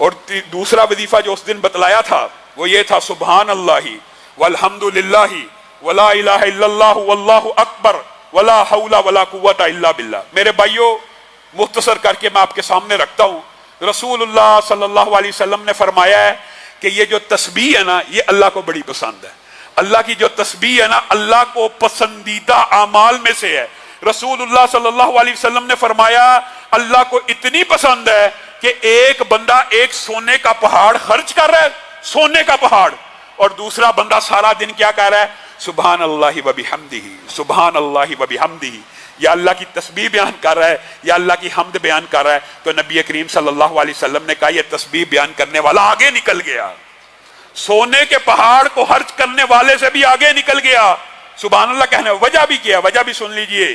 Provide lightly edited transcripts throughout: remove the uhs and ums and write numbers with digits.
اور دوسرا وظیفہ جو اس دن بتلایا تھا وہ یہ تھا سبحان اللہ والحمدللہ ولا الہ الا اللہ واللہ اکبر ولا حول ولا قوت الا باللہ۔ میرے بھائیو مختصر کر کے میں آپ کے سامنے رکھتا ہوں، رسول اللہ صلی اللہ علیہ وسلم نے فرمایا ہے کہ یہ جو تسبیح ہے نا یہ اللہ کو بڑی پسند ہے۔ اللہ کی جو تسبیح ہے نا اللہ کو پسندیدہ اعمال میں سے ہے۔ رسول اللہ صلی اللہ علیہ وسلم نے فرمایا اللہ کو اتنی پسند ہے کہ ایک بندہ ایک سونے کا پہاڑ خرچ کر رہا ہے، سونے کا پہاڑ، اور دوسرا بندہ سارا دن کیا کہہ رہا ہے؟ سبحان اللہ و بحمدہ، سبحان اللہ و بحمدہ، یا اللہ کی تسبیح بیان کر رہا ہے یا اللہ کی حمد بیان کر رہا ہے۔ تو نبی کریم صلی اللہ علیہ وسلم نے کہا یہ تسبیح بیان کرنے والا آگے نکل گیا، سونے کے پہاڑ کو خرچ کرنے والے سے بھی آگے نکل گیا۔ سبحان اللہ کہنے وجہ بھی کیا، وجہ بھی سن لیجئے۔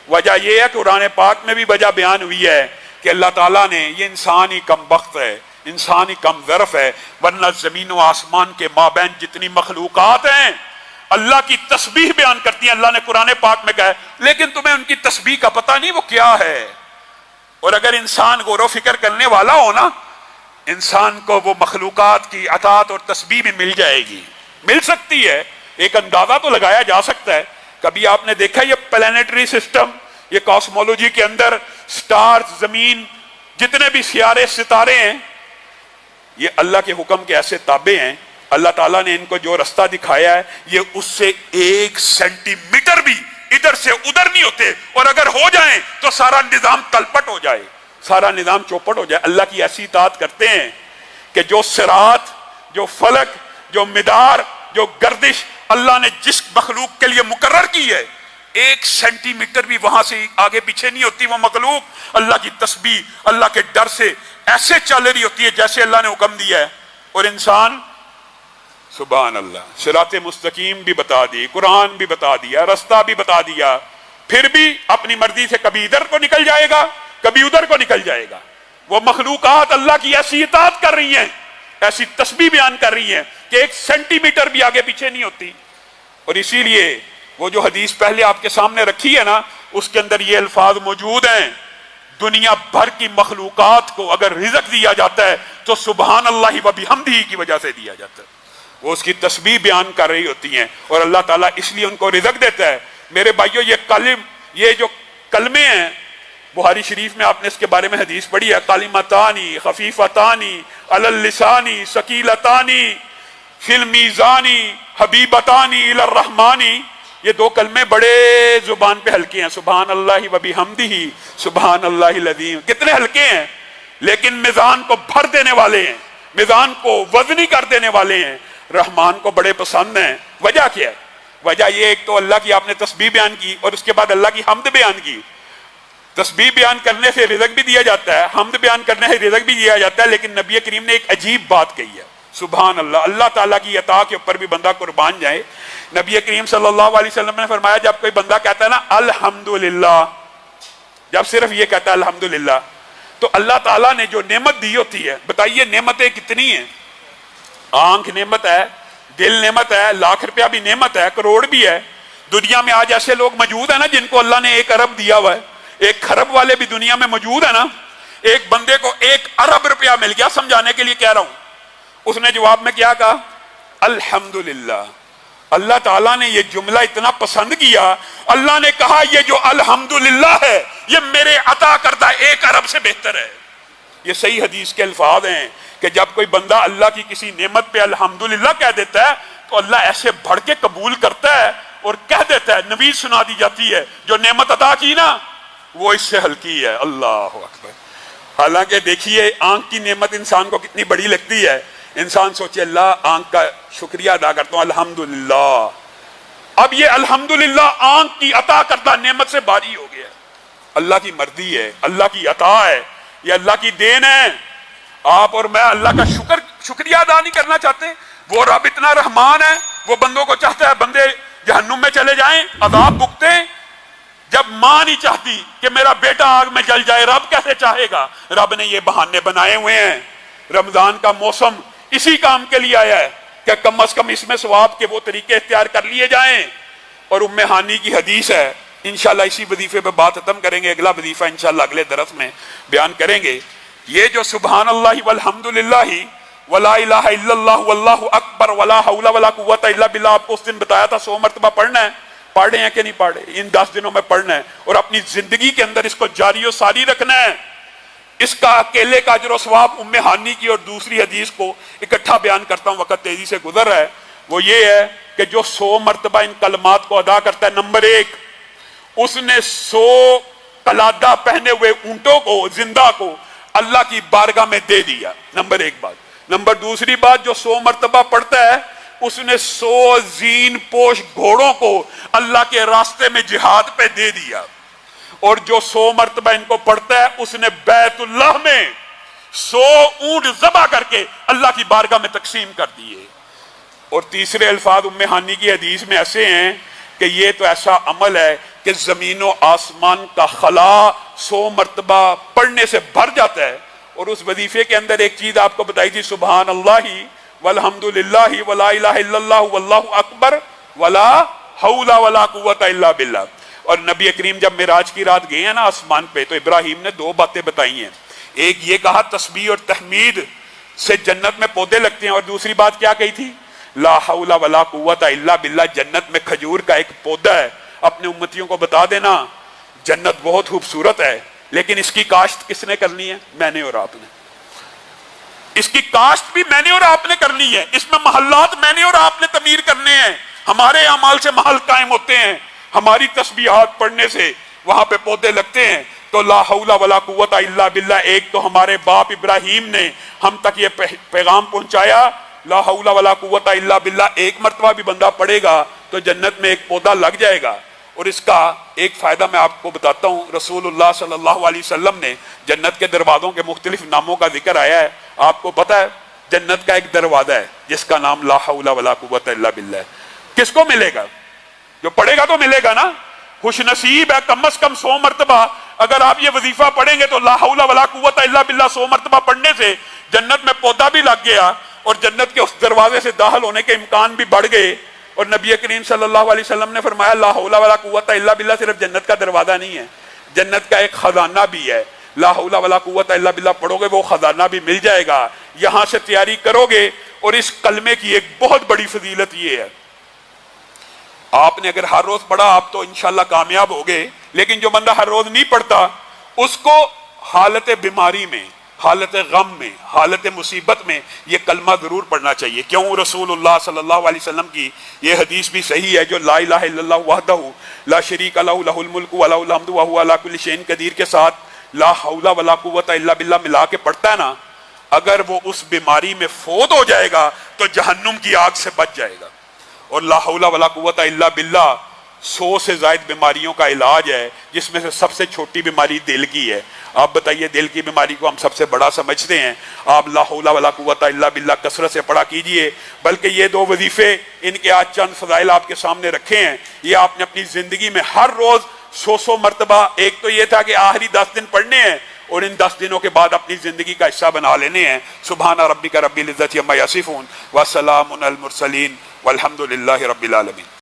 وجہ یہ ہے کہ قرآن پاک میں بھی وجہ بیان ہوئی ہے کہ اللہ تعالیٰ نے یہ انسان ہی کم بخت ہے، انسان ہی کم ظرف ہے، ورنہ زمین و آسمان کے مابین جتنی مخلوقات ہیں اللہ کی تسبیح بیان کرتی ہیں۔ اللہ نے قرآن پاک میں کہا ہے لیکن تمہیں ان کی تسبیح کا پتہ نہیں وہ کیا ہے۔ اور اگر انسان غور و فکر کرنے والا ہو نا، انسان کو وہ مخلوقات کی اطاعت اور تسبیح بھی مل جائے گی، مل سکتی ہے، ایک اندازہ تو لگایا جا سکتا ہے۔ کبھی آپ نے دیکھا یہ پلانیٹری سسٹم، یہ کاسمولوجی کے اندر سٹارز، زمین، جتنے بھی سیارے ستارے ہیں، یہ اللہ کے حکم کے ایسے تابع ہیں، اللہ تعالیٰ نے ان کو جو رستہ دکھایا ہے یہ اس سے 1 سینٹی میٹر بھی ادھر سے ادھر نہیں ہوتے، اور اگر ہو جائیں تو سارا نظام تلپٹ ہو جائے، سارا نظام چوپٹ ہو جائے۔ اللہ کی ایسی اطاعت کرتے ہیں کہ جو صراط، جو فلک، جو مدار، جو گردش اللہ نے جس مخلوق کے لیے مقرر کی ہے 1 سینٹی میٹر بھی وہاں سے آگے پیچھے نہیں ہوتی۔ وہ مخلوق اللہ کی تسبیح، اللہ کے ڈر سے ایسے چل رہی ہوتی ہے جیسے اللہ نے حکم دیا ہے۔ اور انسان سبحان اللہ صراط مستقیم بھی بتا دی، قرآن بھی بتا دیا، رستہ بھی بتا دیا، پھر بھی اپنی مرضی سے کبھی ادھر کو نکل جائے گا کبھی ادھر کو نکل جائے گا۔ وہ مخلوقات اللہ کی ایسی اطاعت کر رہی ہیں، ایسی تسبیح بیان کر رہی ہیں کہ 1 سینٹی میٹر بھی آگے پیچھے نہیں ہوتی۔ اور اسی لیے وہ جو حدیث پہلے آپ کے سامنے رکھی ہے نا اس کے اندر یہ الفاظ موجود ہیں، دنیا بھر کی مخلوقات کو اگر رزق دیا جاتا ہے تو سبحان اللہ و بحمدہ کی وجہ سے دیا جاتا ہے، وہ اس کی تسبیح بیان کر رہی ہوتی ہیں، اور اللہ تعالیٰ اس لیے ان کو رزق دیتا ہے۔ میرے بھائیو یہ جو کلمے ہیں بخاری شریف میں آپ نے اس کے بارے میں حدیث پڑھی ہے، کلمتانی خفیفتانی علی اللسان ثقیلتانی فی المیزان حبیبتانی الی الرحمن۔ یہ 2 کلمے بڑے زبان پہ ہلکے ہیں، سبحان اللہ و بحمدہ، سبحان اللہ العظیم، کتنے ہلکے ہیں لیکن میزان کو بھر دینے والے ہیں، میزان کو وزنی کر دینے والے ہیں، رحمان کو بڑے پسند ہیں۔ وجہ کیا ہے؟ وجہ یہ ایک تو اللہ کی آپ نے تسبیح بیان کی اور اس کے بعد اللہ کی حمد بیان کی۔ تسبیح بیان کرنے سے رزق بھی دیا جاتا ہے، حمد بیان کرنے سے رزق بھی دیا جاتا ہے، لیکن نبی کریم نے ایک عجیب بات کہی ہے، سبحان اللہ، اللہ تعالیٰ کی عطا کے اوپر بھی بندہ قربان جائے۔ نبی کریم صلی اللہ علیہ وسلم نے فرمایا جب کوئی بندہ کہتا ہے نا الحمدللہ، جب صرف یہ کہتا ہے الحمدللہ، تو اللہ تعالیٰ نے جو نعمت دی ہوتی ہے، بتائیے نعمتیں کتنی ہیں؟ آنکھ نعمت ہے، دل نعمت ہے، لاکھ روپیہ بھی نعمت ہے، کروڑ بھی ہے۔ دنیا میں آج ایسے لوگ موجود ہیں نا جن کو اللہ نے 1 ارب دیا ہوا ہے، 1 خرب والے بھی دنیا میں موجود ہے نا۔ ایک بندے کو 1 ارب روپیہ مل گیا، سمجھانے کے لیے کہہ رہا ہوں، اس نے جواب میں کیا کہا؟ الحمدللہ۔ اللہ تعالیٰ نے یہ جملہ اتنا پسند کیا، اللہ نے کہا یہ جو الحمدللہ ہے یہ میرے عطا کردہ 1 ارب سے بہتر ہے۔ یہ صحیح حدیث کے الفاظ ہیں کہ جب کوئی بندہ اللہ کی کسی نعمت پہ الحمدللہ کہہ دیتا ہے تو اللہ ایسے بڑھ کے قبول کرتا ہے اور کہہ دیتا ہے، نوید سنا دی جاتی ہے جو نعمت عطا کی نا وہ اس سے ہلکی ہے۔ اللہ اکبر۔ حالانکہ دیکھیے آنکھ کی نعمت انسان کو کتنی بڑی لگتی ہے، انسان سوچے اللہ آنکھ کا شکریہ ادا کرتا ہوں الحمدللہ، اب یہ الحمدللہ آنکھ کی عطا کردہ نعمت سے باری ہو گیا۔ اللہ کی مرضی ہے، اللہ کی عطا ہے، یہ اللہ کی دین ہے۔ آپ اور میں اللہ کا شکریہ ادا نہیں کرنا چاہتے؟ وہ رب اتنا رحمان ہے، وہ بندوں کو چاہتا ہے بندے جہنم میں چلے جائیں، عذاب بھگتیں۔ جب ماں نہیں چاہتی کہ میرا بیٹا آگ میں جل جائے، رب کیسے چاہے گا؟ رب نے یہ بہانے بنائے ہوئے ہیں۔ رمضان کا موسم اسی کام کے لیے آیا ہے کہ کم از کم اس میں ثواب کے وہ طریقے اختیار کر لیے جائیں۔ اور ام ہانی کی حدیث ہے، انشاءاللہ اسی وظیفے پہ بات ختم کریں گے، اگلا وظیفہ انشاءاللہ اگلے درس میں بیان کریں گے یہ جو سبحان اللہ والحمدللہ ولا الہ الا اللہ واللہ اکبر ولا حول ولا قوت الا باللہ آپ کو اس دن بتایا تھا 100 مرتبہ پڑھنا ہے، پڑھے ہیں کہ نہیں پڑھے؟ ان 10 دنوں میں پڑھنا ہے اور اپنی زندگی کے اندر اس کو جاری و ساری رکھنا ہے۔ اس کا اکیلے کا اجر و ثواب ام ہانی کی اور دوسری حدیث کو اکٹھا بیان کرتا ہوں، وقت تیزی سے گزر رہا ہے، وہ یہ ہے کہ جو 100 مرتبہ ان کلمات کو ادا کرتا ہے، نمبر 1 اس نے 100 قلادہ پہنے ہوئے اونٹوں کو زندہ کو اللہ کی بارگاہ میں دے دیا، نمبر 1 بات۔ نمبر دوسری بات، جو 100 مرتبہ پڑھتا ہے اس نے 100 زین پوش گھوڑوں کو اللہ کے راستے میں جہاد پہ دے دیا، اور جو 100 مرتبہ ان کو پڑھتا ہے اس نے بیت اللہ میں 100 اونٹ ذبح کر کے اللہ کی بارگاہ میں تقسیم کر دیے۔ اور تیسرے الفاظ ام ہانی کی حدیث میں ایسے ہیں کہ یہ تو ایسا عمل ہے کہ زمین و آسمان کا خلا 100 مرتبہ پڑھنے سے بھر جاتا ہے۔ اور اس وظیفے کے اندر ایک چیز آپ کو بتائی تھی، سبحان اللہ والحمدللہ ولا الہ الا اللہ واللہ اکبر ولا حول ولا قوت الا باللہ۔ اور نبی کریم جب معراج کی رات گئے ہیں نا آسمان پہ، تو ابراہیم نے 2 باتیں بتائی ہیں، ایک یہ کہا تسبیح اور تحمید سے جنت میں پودے لگتے ہیں، اور دوسری بات کیا کہی تھی؟ لا حول ولا قوت الا باللہ، جنت میں کھجور کا ایک پودا ہے، اپنے امتیوں کو بتا دینا جنت بہت خوبصورت ہے، لیکن اس کی کاشت کس نے کرنی ہے؟ میں نے اور آپ نے۔ اس کی کاشت بھی میں نے اور آپ نے کرنی ہے، اس میں محلات میں نے اور آپ نے تعمیر کرنے ہیں، ہمارے اعمال سے محل قائم ہوتے ہیں، ہماری تسبیحات پڑھنے سے وہاں پہ پودے لگتے ہیں۔ تو لا حول ولا قوت الا باللہ، ایک تو ہمارے باپ ابراہیم نے ہم تک یہ پیغام پہنچایا، لا حول ولا قوت الا باللہ ایک مرتبہ بھی بندہ پڑھے گا تو جنت میں ایک پودا لگ جائے گا۔ اور اس کا ایک فائدہ میں آپ کو بتاتا ہوں، رسول اللہ صلی اللہ علیہ وسلم نے جنت کے دروازوں کے مختلف ناموں کا ذکر آیا ہے، آپ کو پتہ ہے جنت کا ایک دروازہ ہے جس کا نام لا حول ولا قوت الا باللہ ہے۔ کس کو ملے گا؟ جو پڑھے گا تو ملے گا نا، خوش نصیب ہے کم از کم 100 مرتبہ اگر آپ یہ وظیفہ پڑھیں گے تو لا حول ولا قوت الا باللہ 100 مرتبہ پڑھنے سے جنت میں پودا بھی لگ گیا اور جنت کے اس دروازے سے داخل ہونے کے امکان بھی بڑھ گئے۔ اور نبی کریم صلی اللہ علیہ وسلم نے فرمایا لا حول ولا قوت الا باللہ صرف جنت کا دروازہ نہیں ہے، جنت کا ایک خزانہ بھی ہے۔ لا حول ولا قوت الا باللہ پڑھو گے وہ خزانہ بھی مل جائے گا، یہاں سے تیاری کرو گے۔ اور اس کلمے کی ایک بہت بڑی فضیلت یہ ہے، آپ نے اگر ہر روز پڑھا آپ تو انشاءاللہ کامیاب ہوگے، لیکن جو بندہ ہر روز نہیں پڑھتا اس کو حالت بیماری میں، حالت غم میں، حالت مصیبت میں یہ کلمہ ضرور پڑھنا چاہیے۔ کیوں؟ رسول اللہ صلی اللہ علیہ وسلم کی یہ حدیث بھی صحیح ہے، جو لا الہ الا اللہ وحدہ لا شریک لہ لہ الملک و لہ الحمد وہو علی کل شیء قدیر کے ساتھ لا حول ولا قوت الا باللہ ملا کے پڑھتا ہے نا، اگر وہ اس بیماری میں فوت ہو جائے گا تو جہنم کی آگ سے بچ جائے گا۔ اور لا حول ولا قوت الا باللہ 100 سے زائد بیماریوں کا علاج ہے، جس میں سے سب سے چھوٹی بیماری دل کی ہے۔ آپ بتائیے، دل کی بیماری کو ہم سب سے بڑا سمجھتے ہیں، آپ لا حول ولا قوت الا باللہ کثرت سے پڑھا کیجئے۔ بلکہ یہ 2 وظیفے، ان کے آج چند فضائل آپ کے سامنے رکھے ہیں، یہ آپ نے اپنی زندگی میں ہر روز 100 مرتبہ، ایک تو یہ تھا کہ آخری 10 دن پڑھنے ہیں اور ان 10 دنوں کے بعد اپنی زندگی کا حصہ بنا لینے ہیں۔ سبحان ربک رب العزت عما یصفون وسلام علی المرسلین والحمد للہ رب العالمین۔